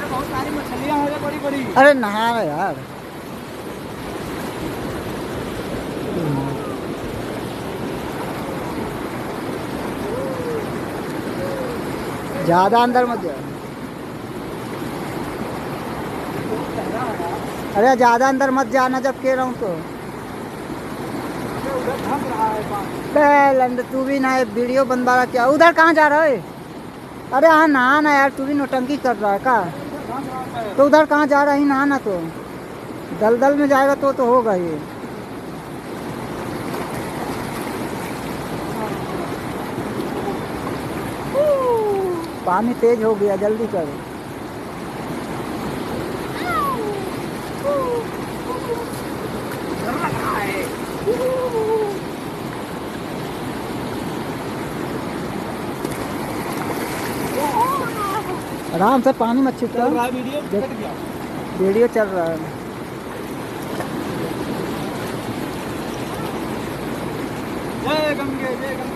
बहुत सारी मछलियां हैं बड़ी बड़ी। अरे नहा रहे यार। ज्यादा अंदर मत जाओ। अरे ज्यादा अंदर मत जाना जब कह रहा हूँ तो। तू भी ना वीडियो बनवा रहा क्या? उधर कहाँ जा रहा है? अरे हाँ नहा ना यार, तू भी नौटंकी कर रहा है का? तो उधर कहाँ जा रहा है? नहा ना तो दलदल में जाएगा तो होगा ये। पानी तेज हो गया, जल्दी कर। आराम से पानी मत छिड़का। वीडियो चल रहा है। जय गंगे जय गंगे।